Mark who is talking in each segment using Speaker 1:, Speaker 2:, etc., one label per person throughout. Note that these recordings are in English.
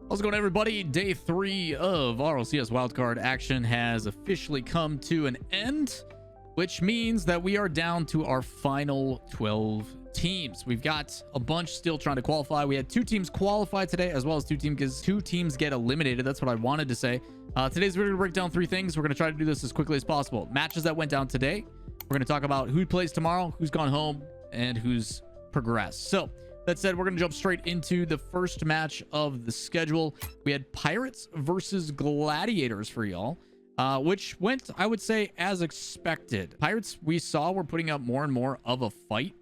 Speaker 1: How's it going, everybody? Day 3 of RLCS Wildcard action has officially come to an end, which means that we are down to our final 12 teams. We've got a bunch still trying to qualify. We had 2 teams qualify today, as well as 2 teams get eliminated. That's what I wanted to say. Today's we're going to break down 3 things. We're going to try to do this as quickly as possible. Matches that went down today. We're going to talk about who plays tomorrow, who's gone home, and who's progressed. So that said, we're going to jump straight into the first match of the schedule. We had Pirates versus Gladiators for y'all, which went, I would say, as expected. Pirates, we saw, were putting up more and more of a fight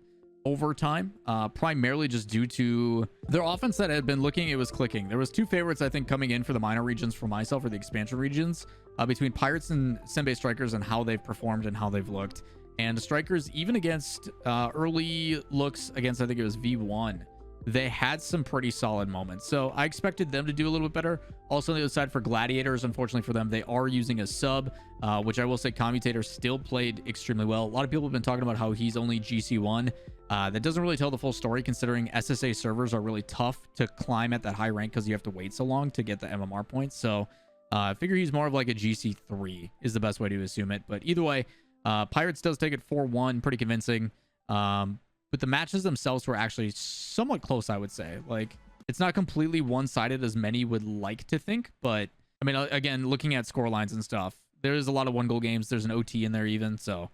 Speaker 1: over time, primarily just due to their offense that had been looking, it was clicking. There was 2 favorites, I think, coming in for the minor regions for myself, or the expansion regions, between Pirates and Senbei Strikers and how they've performed and how they've looked. And the Strikers, even against early looks against, I think it was V1, they had some pretty solid moments. So I expected them to do a little bit better. Also on the other side for Gladiators, unfortunately for them, they are using a sub, which I will say Commutator still played extremely well. A lot of people have been talking about how he's only GC1. That doesn't really tell the full story, considering SSA servers are really tough to climb at that high rank because you have to wait so long to get the MMR points. So I figure he's more of like a GC3 is the best way to assume it. But either way, Pirates does take it 4-1, pretty convincing. But the matches themselves were actually somewhat close, I would say. Like, it's not completely one-sided as many would like to think, but I mean, again, looking at score lines and stuff, there's a lot of 1-goal games. There's an OT in there even, so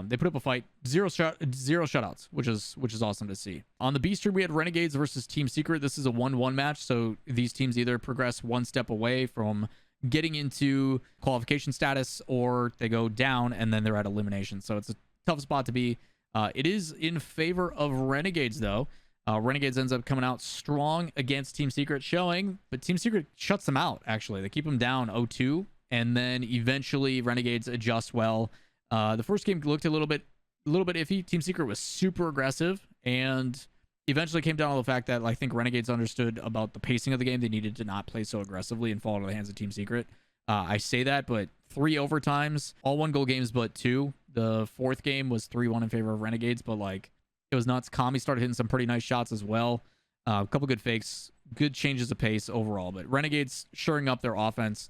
Speaker 1: they put up a fight. Zero shutouts, which is awesome to see. On the B stream, we had Renegades versus Team Secret. This is a 1-1 match, so these teams either progress one step away from getting into qualification status, or they go down and then they're at elimination. So it's a tough spot to be. It is in favor of Renegades, though. Renegades ends up coming out strong against Team Secret, showing, but Team Secret shuts them out, actually. They keep them down 0-2, and then eventually Renegades adjust well. The first game looked a little bit iffy. Team Secret was super aggressive, and eventually came down to the fact that I think Renegades understood about the pacing of the game. They needed to not play so aggressively and fall into the hands of Team Secret. I say that, but 3 overtimes, all 1-goal games but 2. The 4th game was 3-1 in favor of Renegades, but like, it was nuts. Kami started hitting some pretty nice shots as well. A couple good fakes, good changes of pace overall, but Renegades shoring up their offense,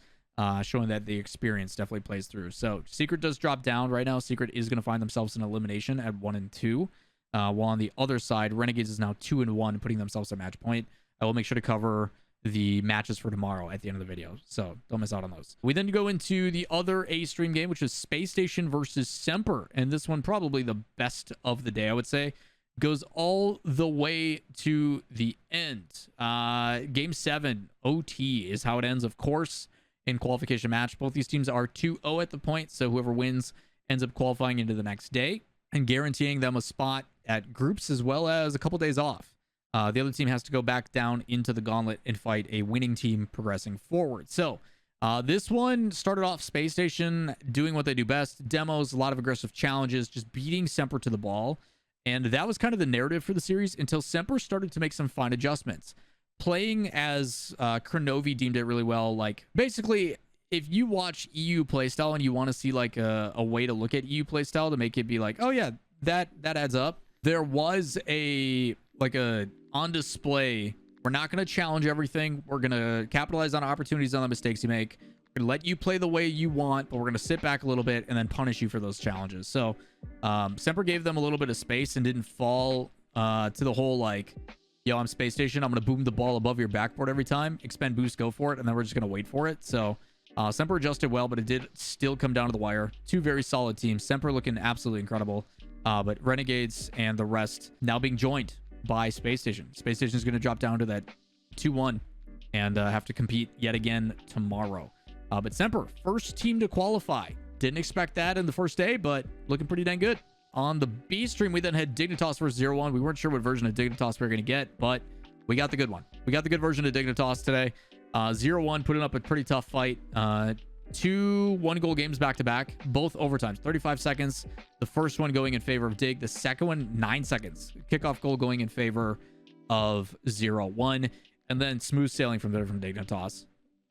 Speaker 1: showing that the experience definitely plays through. So Secret does drop down right now. Secret is going to find themselves in elimination at 1-2. While on the other side, Renegades is now 2-1, putting themselves a match point. I will make sure to cover the matches for tomorrow at the end of the video, so don't miss out on those. We then go into the other A stream game, which is Space Station versus SMPR, and this one probably the best of the day, I would say. Goes all the way to the end. Game 7 OT is how it ends, of course, in qualification match. Both these teams are 2-0 at the point, so whoever wins ends up qualifying into the next day and guaranteeing them a spot at groups as well as a couple days off. The other team has to go back down into the gauntlet and fight a winning team progressing forward. So this one started off Space Station doing what they do best. Demos, a lot of aggressive challenges, just beating SMPR to the ball. And that was kind of the narrative for the series until SMPR started to make some fine adjustments. Playing as Kronovi deemed it really well. Like, basically, if you watch EU playstyle and you want to see like a way to look at EU playstyle to make it be like, oh yeah, that adds up. There was a on display, we're not going to challenge everything. We're going to capitalize on opportunities on the mistakes you make. We're going to let you play the way you want, but we're going to sit back a little bit and then punish you for those challenges. So SMPR gave them a little bit of space and didn't fall to the whole like, yo, I'm Space Station, I'm going to boom the ball above your backboard every time. Expend boost, go for it, and then we're just going to wait for it. So SMPR adjusted well, but it did still come down to the wire. 2 very solid teams. SMPR looking absolutely incredible. But Renegades and the rest now being joined by Space Station. Space Station is going to drop down to that 2-1 and have to compete yet again tomorrow. But SMPR, first team to qualify. Didn't expect that in the first day, but looking pretty dang good. On the B stream, we then had Dignitas versus 0-1. We weren't sure what version of Dignitas we were going to get, but we got the good one. We got the good version of Dignitas today. 0-1 putting up a pretty tough fight. 2 1-goal games back-to-back, both overtimes, 35 seconds. The first one going in favor of Dig. The second one, 9 seconds. Kickoff goal going in favor of 0-1. And then smooth sailing from there from Dignitas.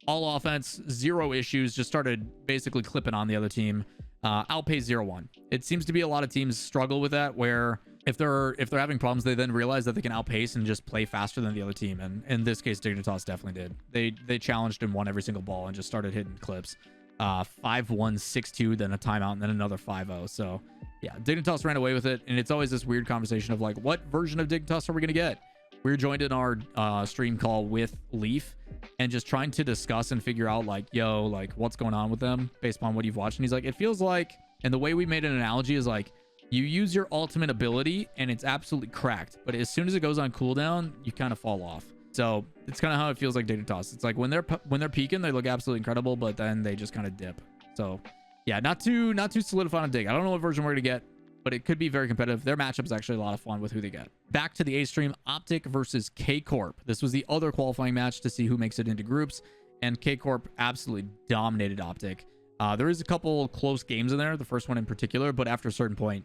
Speaker 1: All offense, 0 issues. Just started basically clipping on the other team. Outpace 0-1. It seems to be a lot of teams struggle with that, where if they're having problems, they then realize that they can outpace and just play faster than the other team. And in this case, Dignitas definitely did. They challenged and won every single ball and just started hitting clips. 5-1, 6-2, then a timeout, and then another 5-0. So yeah, Dignitas ran away with it. And it's always this weird conversation of like, what version of Dignitas are we gonna get? We were joined in our stream call with Leaf and just trying to discuss and figure out like, yo, like what's going on with them based upon what you've watched. And he's like, it feels like, and the way we made an analogy is like, you use your ultimate ability and it's absolutely cracked, but as soon as it goes on cooldown, you kind of fall off. So it's kind of how it feels like Dignitas. It's like when they're peaking, they look absolutely incredible, but then they just kind of dip. So yeah, not too solidified on Dig. I don't know what version we're gonna get, but it could be very competitive. Their matchup is actually a lot of fun with who they get. Back to the A stream, Optic versus K-Corp. This was the other qualifying match to see who makes it into groups, and K-Corp absolutely dominated Optic. There is a couple close games in there, the first one in particular, but after a certain point,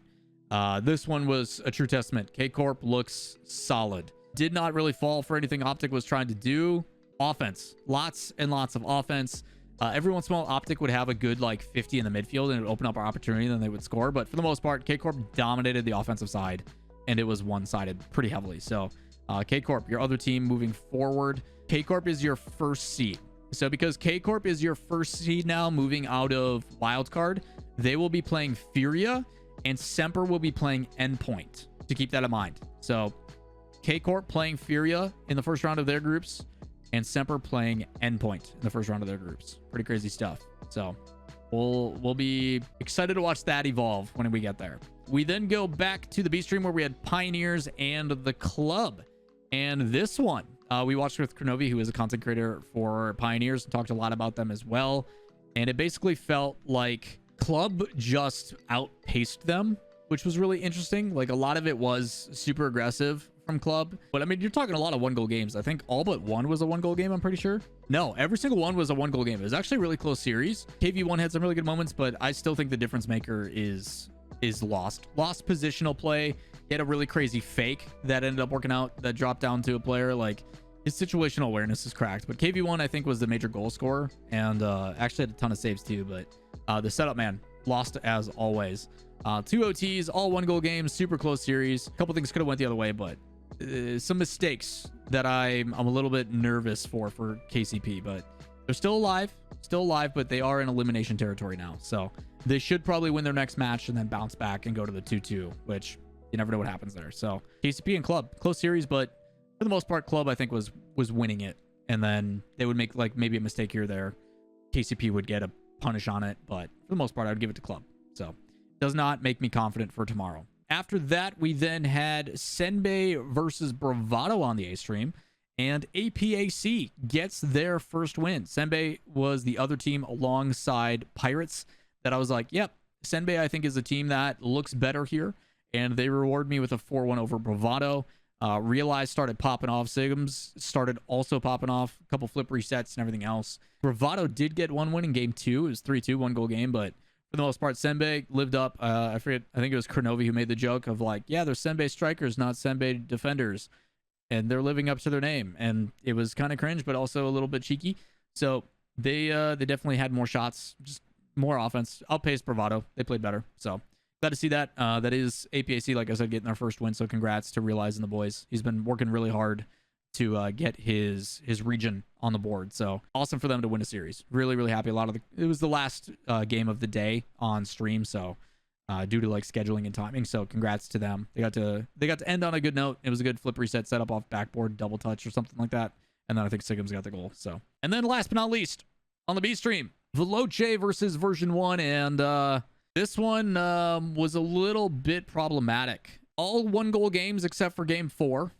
Speaker 1: this one was a true testament. K-Corp looks solid. Did not really fall for anything Optic was trying to do. Offense. Lots and lots of offense. Every once in a while, Optic would have a good like 50 in the midfield and it would open up our opportunity and then they would score. But for the most part, K-Corp dominated the offensive side and it was one-sided pretty heavily. So K-Corp, your other team moving forward. K-Corp is your first seed. So because K-Corp is your first seed now moving out of Wildcard, they will be playing Furia and Semper will be playing Endpoint, to keep that in mind. So K-Corp playing Furia in the first round of their groups and Semper playing Endpoint in the first round of their groups. Pretty crazy stuff. So we'll be excited to watch that evolve when we get there. We then go back to the B stream where we had Pioneers and the Club. And this one, we watched with Kronovi, who is a content creator for Pioneers, and talked a lot about them as well. And it basically felt like Club just outpaced them, which was really interesting. Like a lot of it was super aggressive from Club, but I mean, you're talking a lot of 1-goal games. I think all but one was a 1-goal game, I'm pretty sure. No, every single one was a 1-goal game. It was actually a really close series. KV1 had some really good moments, but I still think the difference maker is Lost positional play. He had a really crazy fake that ended up working out that dropped down to a player. Like his situational awareness is cracked, but KV1 I think was the major goal scorer and actually had a ton of saves too. But the setup man, Lost as always. 2 OTs, all 1-goal games, super close series. A couple things could have went the other way, but some mistakes that I'm a little bit nervous for KCP. But they're still alive, but they are in elimination territory now. So they should probably win their next match and then bounce back and go to the 2-2, which you never know what happens there. So KCP and Club, close series, but for the most part, Club I think was winning it, and then they would make like maybe a mistake here or there. KCP would get a punish on it, but for the most part, I would give it to Club. So does not make me confident for tomorrow. After that, we then had Senbei versus Bravado on the A stream, and APAC gets their first win. Senbei was the other team alongside Pirates that I was like, yep, Senbei I think is a team that looks better here, and they reward me with a 4-1 over Bravado. Realize started popping off. Sims started also popping off. A couple flip resets and everything else. Bravado did get one win in game 2. It was 3-2, 1-goal game, but for the most part, Senbei lived up. I forget, I think it was Kronovi who made the joke of like, yeah, they're Senbei strikers, not Senbei defenders, and they're living up to their name. And it was kind of cringe, but also a little bit cheeky. So they definitely had more shots, just more offense. Outpaced Bravado. They played better. So glad to see that. That is APAC, like I said, getting their first win. So congrats to Realize and the boys. He's been working really hard to get his region on the board. So awesome for them to win a series. Really, really happy. It was the last game of the day on stream. So due to like scheduling and timing. So congrats to them. They got to end on a good note. It was a good flip reset setup off backboard, double touch or something like that. And then I think Sigm's got the goal. So, and then last but not least on the B stream, Veloce versus version 1. And this one was a little bit problematic. All 1-goal games except for game 4.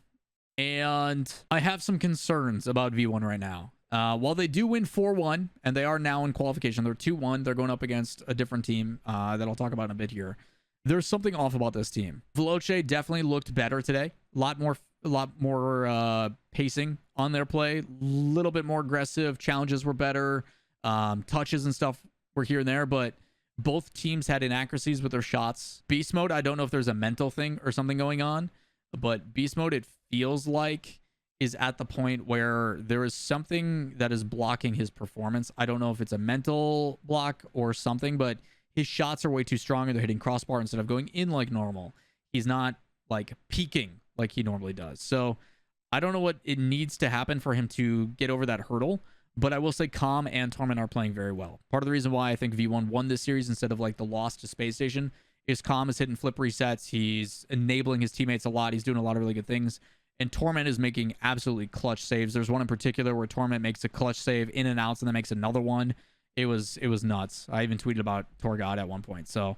Speaker 1: And I have some concerns about V1 right now. While they do win 4-1, and they are now in qualification, they're 2-1. They're going up against a different team that I'll talk about in a bit here. There's something off about this team. Veloce definitely looked better today. A lot more pacing on their play. A little bit more aggressive. Challenges were better. Touches and stuff were here and there, but both teams had inaccuracies with their shots. Beast mode, I don't know if there's a mental thing or something going on, but beast mode, it feels like, is at the point where there is something that is blocking his performance. I don't know if it's a mental block or something, but his shots are way too strong and they're hitting crossbar instead of going in like normal. He's not like peaking like he normally does. So I don't know what it needs to happen for him to get over that hurdle, but I will say Calm and Torment are playing very well. Part of the reason why I think V1 won this series instead of like the loss to Space Station is Calm is hitting flip resets. He's enabling his teammates a lot. He's doing a lot of really good things. And Torment is making absolutely clutch saves. There's one in particular where Torment makes a clutch save in and outs and then makes another one. It was nuts. I even tweeted about Torgod at one point. So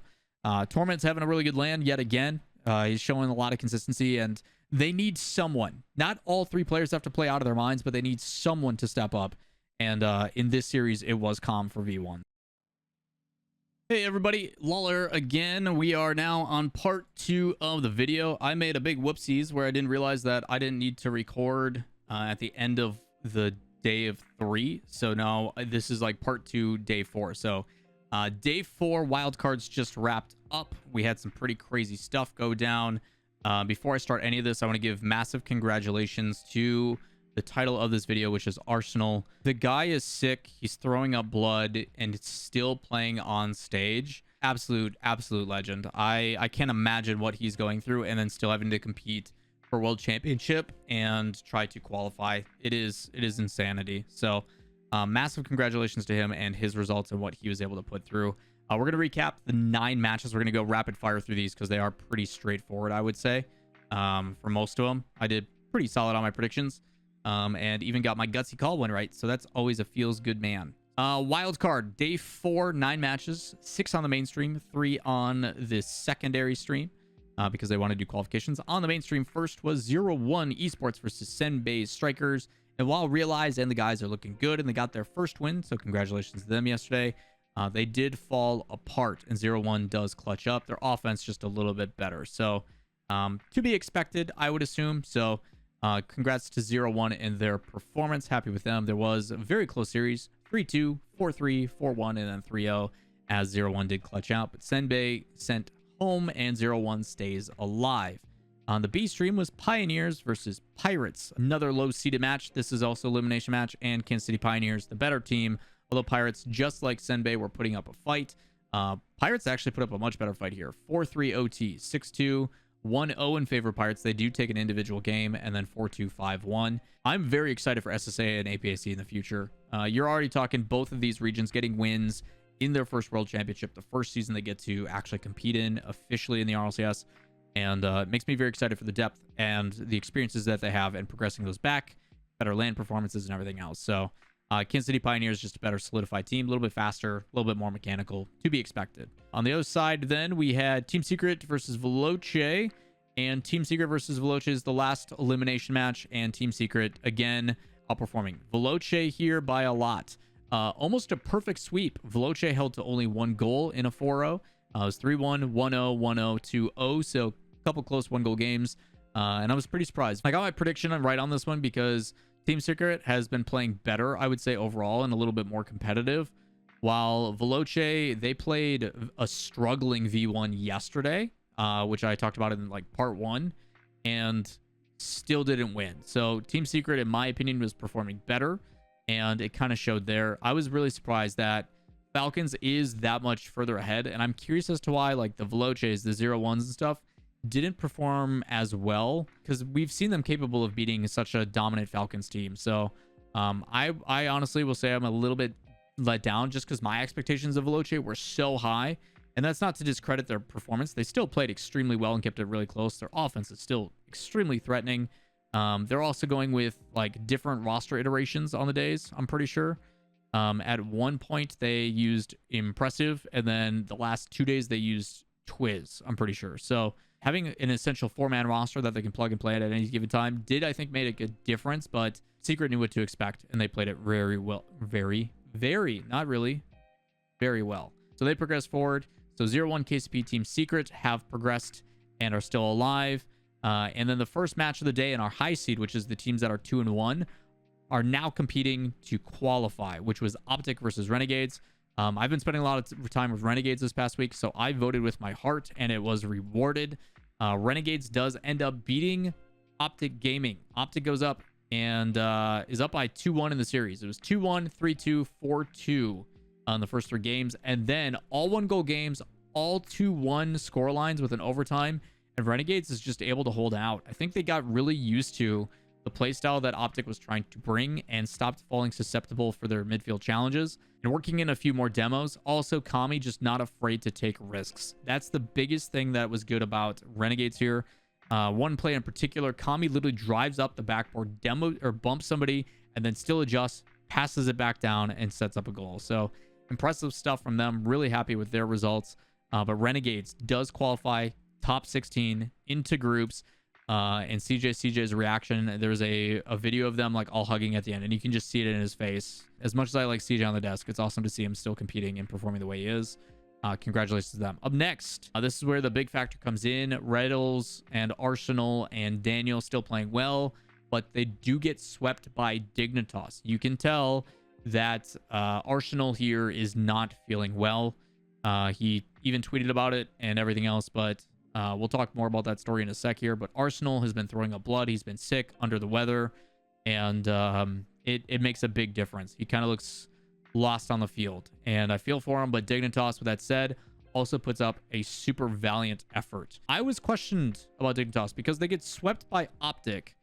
Speaker 1: Torment's having a really good land yet again. He's showing a lot of consistency, and they need someone. Not all three players have to play out of their minds, but they need someone to step up. And in this series, it was Calm for V1. Hey everybody, Lawler again. We are now on part 2 of the video. I made a big whoopsies where I didn't realize that I didn't need to record at the end of the day of 3. So now this is like part 2, day 4. So day 4 wildcards just wrapped up. We had some pretty crazy stuff go down. Before I start any of this, I want to give massive congratulations to the title of this video, which is Arsenal. The guy is sick. He's throwing up blood and it's still playing on stage. Absolute legend. I can't imagine what he's going through and then still having to compete for World Championship and try to qualify. It is insanity. So massive congratulations to him and his results and what he was able to put through. We're going to recap the 9 matches. We're going to go rapid fire through these because they are pretty straightforward, I would say. For most of them, I did pretty solid on my predictions. And even got my gutsy call one right. So that's always a feels good man. Wild card, day 4, 9 matches, 6 on the mainstream, 3 on the secondary stream, because they want to do qualifications. On the mainstream, first was 0-1 Esports versus Senbei Strikers. And while Realize and the guys are looking good and they got their first win, so congratulations to them yesterday, they did fall apart and 0-1 does clutch up. Their offense just a little bit better. So to be expected, I would assume. So congrats to 0-1 in their performance. Happy with them. There was a very close series, 3-2, 4-3, 4-1, and then 3-0 as 0-1 did clutch out. But Senbei sent home and 0-1 stays alive. On the B stream was Pioneers versus Pirates. Another low-seeded match. This is also elimination match, and Kansas City Pioneers, the better team. Although Pirates, just like Senbei, were putting up a fight. Pirates actually put up a much better fight here. 4-3 OT, 6-2. 1-0 in favor of Pirates. They do take an individual game, and then 4-2, 5-1. I'm very excited for SSA and APAC in the future. You're already talking both of these regions getting wins in their first World Championship, the first season they get to actually compete in officially in the RLCS. And it makes me very excited for the depth and the experiences that they have and progressing those back, better land performances and everything else. So Kansas City Pioneers just a better solidified team, a little bit faster, a little bit more mechanical, to be expected. On the other side, then we had Team Secret versus Veloce, and Team Secret versus Veloce is the last elimination match, and Team Secret again outperforming Veloce here by a lot. Almost a perfect sweep. Veloce held to only 1 goal in a 4-0. It was 3-1, 1-0, 1-0, 2-0. So a couple close 1-goal games, and I was pretty surprised. I got my prediction right on this one because Team Secret has been playing better, I would say, overall, and a little bit more competitive. While Veloce, they played a struggling V1 yesterday, which I talked about in like part 1, and still didn't win. So Team Secret, in my opinion, was performing better, and it kind of showed there. I was really surprised that Falcons is that much further ahead, and I'm curious as to why like the Veloces, the 0-1s and stuff, didn't perform as well, because we've seen them capable of beating such a dominant Falcons team. So I honestly will say I'm a little bit let down just because my expectations of Veloce were so high, and that's not to discredit their performance. They still played extremely well and kept it really close. Their offense is still extremely threatening. They're also going with like different roster iterations on the days, I'm pretty sure. At one point they used Impressive, and then the last 2 days they used Twiz, I'm pretty sure. So having an essential 4-man roster that they can plug and play at any given time did, I think, made a good difference, but Secret knew what to expect, and they played it very well. Very well. So they progressed forward. So 0-1 KCP Team Secret have progressed and are still alive. And then the first match of the day in our high seed, which is the teams that are 2-1, are now competing to qualify, which was Optic versus Renegades. I've been spending a lot of time with Renegades this past week, so I voted with my heart, and it was rewarded. Renegades does end up beating Optic Gaimin. Optic goes up and is up by 2-1 in the series. It was 2-1, 3-2, 4-2 on the first 3 games, and then all 1-goal games, all 2-1 score lines with an overtime, and Renegades is just able to hold out. I think they got really used to the playstyle that Optic was trying to bring and stopped falling susceptible for their midfield challenges and working in a few more demos. Also, Kami just not afraid to take risks. That's the biggest thing that was good about Renegades here. One play in particular, Kami literally drives up the backboard, demo or bumps somebody, and then still adjusts, passes it back down, and sets up a goal. So impressive stuff from them. Really happy with their results. But Renegades does qualify top 16 into groups. And CJ's reaction, there's a video of them like all hugging at the end, and you can just see it in his face. As much as I like CJ on the desk, it's awesome to see him still competing and performing the way he is. Congratulations to them. Up next, this is where the big factor comes in. Reddles and Arsenal and Daniel still playing well, but they do get swept by Dignitas. You can tell that Arsenal here is not feeling well. He even tweeted about it and everything else, but we'll talk more about that story in a sec here. But Arsenal has been throwing up blood. He's been sick, under the weather, and it makes a big difference. He kind of looks lost on the field, and I feel for him. But Dignitas, with that said, also puts up a super valiant effort. I was questioned about Dignitas because they get swept by Optic,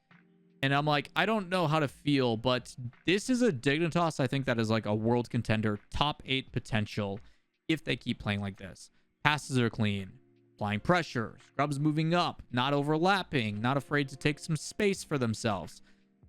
Speaker 1: and I'm like, I don't know how to feel, but this is a Dignitas I think that is like a world contender, top 8 potential if they keep playing like this. Passes are clean, applying pressure, scrubs moving up, not overlapping, not afraid to take some space for themselves.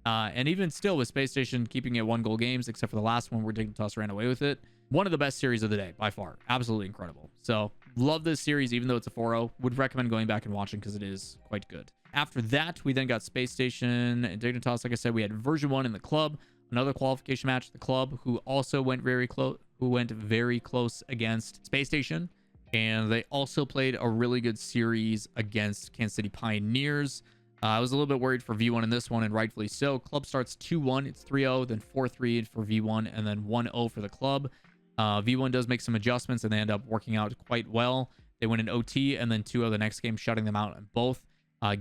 Speaker 1: And even still, with Space Station keeping it 1-goal games, except for the last one where Dignitas ran away with it. One of the best series of the day, by far. Absolutely incredible. So, love this series, even though it's a 4-0. Would recommend going back and watching because it is quite good. After that, we then got Space Station and Dignitas. Like I said, we had version 1 in the club. Another qualification match, the club, who also went very close, against Space Station. And they also played a really good series against Kansas City Pioneers. I was a little bit worried for V1 in this one, and rightfully so. Club starts 2-1. It's 3-0, then 4-3 for V1, and then 1-0 for the club. V1 does make some adjustments, and they end up working out quite well. They win an OT, and then 2-0 the next game, shutting them out in both.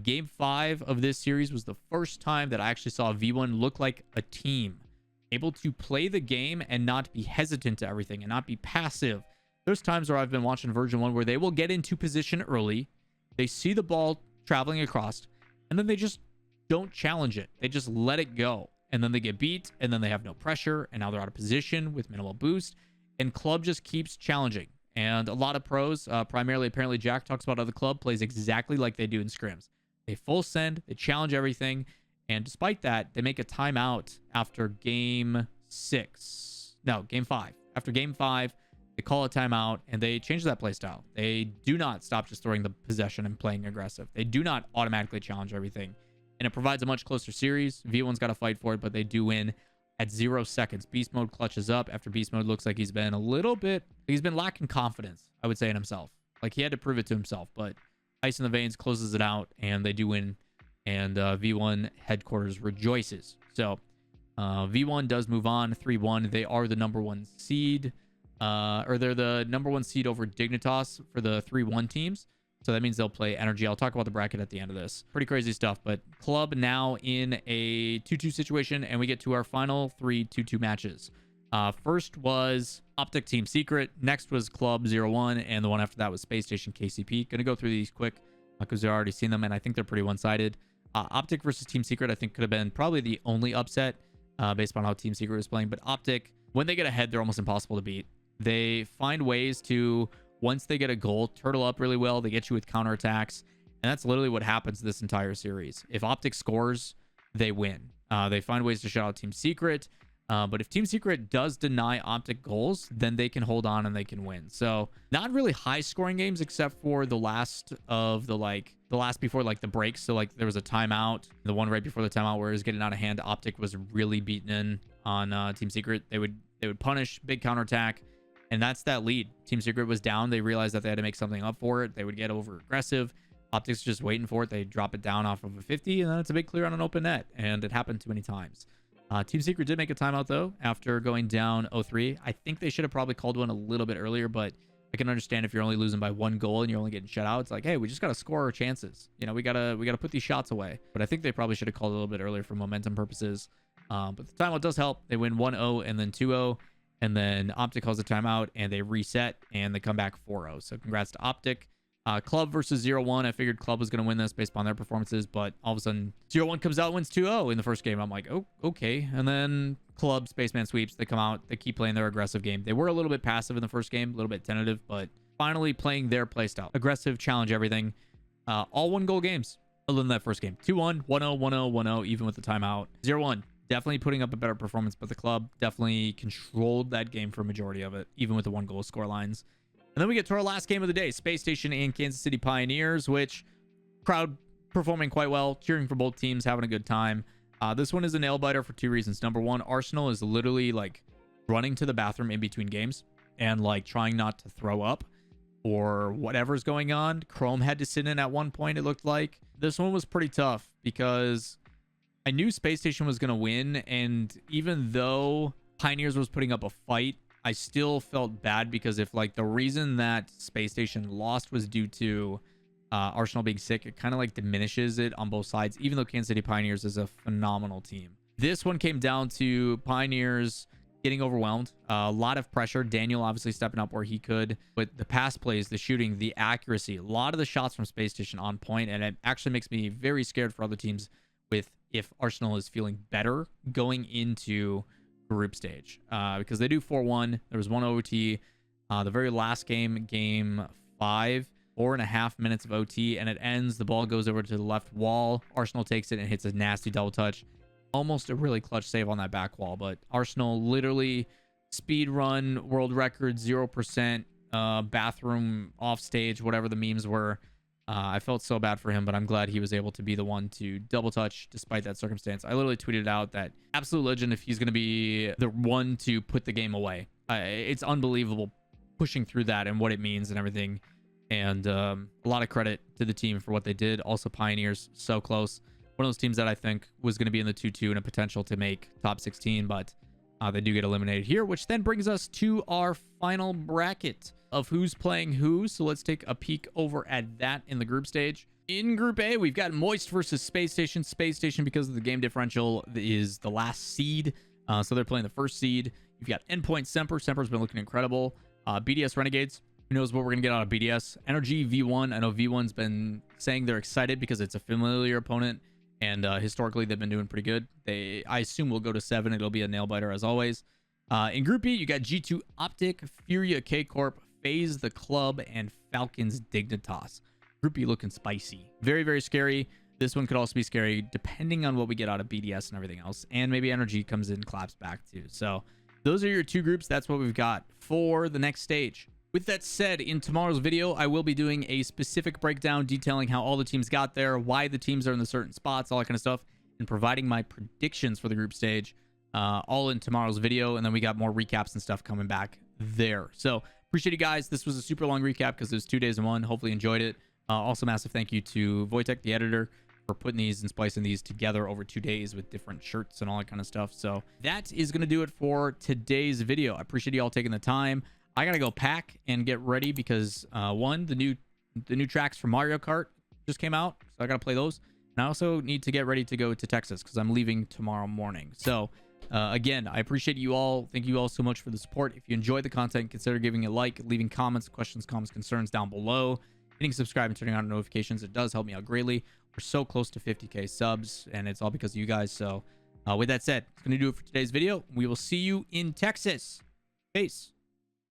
Speaker 1: Game 5 of this series was the first time that I actually saw V1 look like a team, able to play the game and not be hesitant to everything and not be passive. There's times where I've been watching version 1 where they will get into position early. They see the ball traveling across, and then they just don't challenge it. They just let it go. And then they get beat, and then they have no pressure, and now they're out of position with minimal boost. And club just keeps challenging. And a lot of pros, primarily apparently Jack talks about how the club plays exactly like they do in scrims. They full send, they challenge everything, and despite that, they make a timeout after game 5. After game 5, they call a timeout, and they change that play style. They do not stop just throwing the possession and playing aggressive. They do not automatically challenge everything. And it provides a much closer series. V1's got to fight for it, but they do win at 0 seconds. Beast mode clutches up after beast mode looks like he's been lacking confidence, I would say, in himself. Like, he had to prove it to himself, but Ice in the Veins closes it out, and they do win. And V1 headquarters rejoices. So V1 does move on 3-1. They are the number 1 seed. They're the number 1 seed over Dignitas for the 3-1 teams. So that means they'll play Energy. I'll talk about the bracket at the end of this. Pretty crazy stuff. But club now in a 2-2 situation, and we get to our final 3 2-2 matches. First was Optic Team Secret. Next was Club 0-1, and the one after that was Space Station KCP. Gonna go through these quick because we've already seen them, and I think they're pretty one-sided. Optic versus Team Secret, I think, could have been probably the only upset based on how Team Secret was playing. But Optic, when they get ahead, they're almost impossible to beat. They find ways to, once they get a goal, turtle up really well. They get you with counterattacks. And that's literally what happens this entire series. If Optic scores, they win. They find ways to shut out Team Secret. But if Team Secret does deny Optic goals, then they can hold on and they can win. So not really high scoring games, except for the last before like the breaks. So like there was a timeout, the one right before the timeout where it was getting out of hand. Optic was really beaten in on Team Secret. They would punish, big counterattack. And that's that lead. Team Secret was down. They realized that they had to make something up for it. They would get over aggressive. Optics just waiting for it. They drop it down off of a 50, and then it's a big clear on an open net. And it happened too many times. Team Secret did make a timeout, though, after going down 0-3. I think they should have probably called one a little bit earlier, but I can understand if you're only losing by 1 goal and you're only getting shut out. It's like, hey, we just got to score our chances. You know, we gotta put these shots away. But I think they probably should have called a little bit earlier for momentum purposes. But the timeout does help. They win 1-0 and then 2-0. And then Optic calls a timeout, and they reset, and they come back 4-0. So congrats to Optic. Club versus 0-1. I figured Club was going to win this based upon their performances, but all of a sudden 0-1 comes out, wins 2-0 in the first game. I'm like, oh, okay. And then Club, Spaceman sweeps. They come out, they keep playing their aggressive game. They were a little bit passive in the first game, a little bit tentative, but finally playing their playstyle. Aggressive, challenge everything. All 1-goal games, other than that first game. 2-1, 1-0, 1-0, 1-0, even with the timeout. 0-1, definitely putting up a better performance, but the Club definitely controlled that game for a majority of it, even with the 1-goal score lines. And then we get to our last game of the day, Space Station and Kansas City Pioneers, which crowd performing quite well, cheering for both teams, having a good time. This one is a nail biter for 2 reasons. Number 1, Arsenal is literally like running to the bathroom in between games and like trying not to throw up or whatever's going on. Chrome had to sit in at one point, it looked like. This one was pretty tough because I knew Space Station was going to win, and even though Pioneers was putting up a fight, I still felt bad because if like the reason that Space Station lost was due to Arsenal being sick, it kind of like diminishes it on both sides, even though Kansas City Pioneers is a phenomenal team. This one came down to Pioneers getting overwhelmed, a lot of pressure. Daniel obviously stepping up where he could, but the pass plays, the shooting, the accuracy, a lot of the shots from Space Station on point, and it actually makes me very scared for other teams with if Arsenal is feeling better going into group stage, because they do 4-1. There was 1 OT. The very last game, game 5, 4.5 minutes of OT, and it ends. The ball goes over to the left wall. Arsenal takes it and hits a nasty double touch. Almost a really clutch save on that back wall, but Arsenal literally speed run, world record, 0%, bathroom off stage, whatever the memes were. I felt so bad for him, but I'm glad he was able to be the one to double touch despite that circumstance. I literally tweeted out that absolute legend if he's going to be the one to put the game away. It's unbelievable pushing through that and what it means and everything. And a lot of credit to the team for what they did. Also, Pioneers, so close. One of those teams that I think was going to be in the 2-2 and a potential to make top 16, but they do get eliminated here, which then brings us to our final bracket of who's playing who. So let's take a peek over at that in the group stage. In Group A, we've got Moist versus Space Station. Space Station, because of the game differential, is the last seed. So they're playing the first seed. You've got Endpoint Semper. Semper's been looking incredible. BDS Renegades. Who knows what we're going to get out of BDS. Energy V1. I know V1's been saying they're excited because it's a familiar opponent. And historically, they've been doing pretty good. I assume we'll go to 7. It'll be a nail biter as always. In Group B, you got G2 Optic, Furia K Corp, FaZe the Club, and Falcons Dignitas. Group B looking spicy. Very, very scary. This one could also be scary depending on what we get out of BDS and everything else. And maybe Energy comes in and claps back too. So those are your 2 groups. That's what we've got for the next stage. With that said, in tomorrow's video, I will be doing a specific breakdown detailing how all the teams got there, why the teams are in the certain spots, all that kind of stuff, and providing my predictions for the group stage, all in tomorrow's video. And then we got more recaps and stuff coming back there. So appreciate you guys. This was a super long recap because it was 2 days in one. Hopefully enjoyed it. Also, massive thank you to Wojtek, the editor, for putting these and splicing these together over 2 days with different shirts and all that kind of stuff. So that is going to do it for today's video. I appreciate you all taking the time. I gotta go pack and get ready because one, the new tracks for Mario Kart just came out, so I gotta play those. And I also need to get ready to go to Texas because I'm leaving tomorrow morning. So again, I appreciate you all. Thank you all so much for the support. If you enjoyed the content, consider giving a like, leaving comments, questions, comments, concerns down below, hitting subscribe and turning on notifications. It does help me out greatly. We're so close to 50k subs, and it's all because of you guys. So with that said, it's gonna do it for today's video. We will see you in Texas. Peace.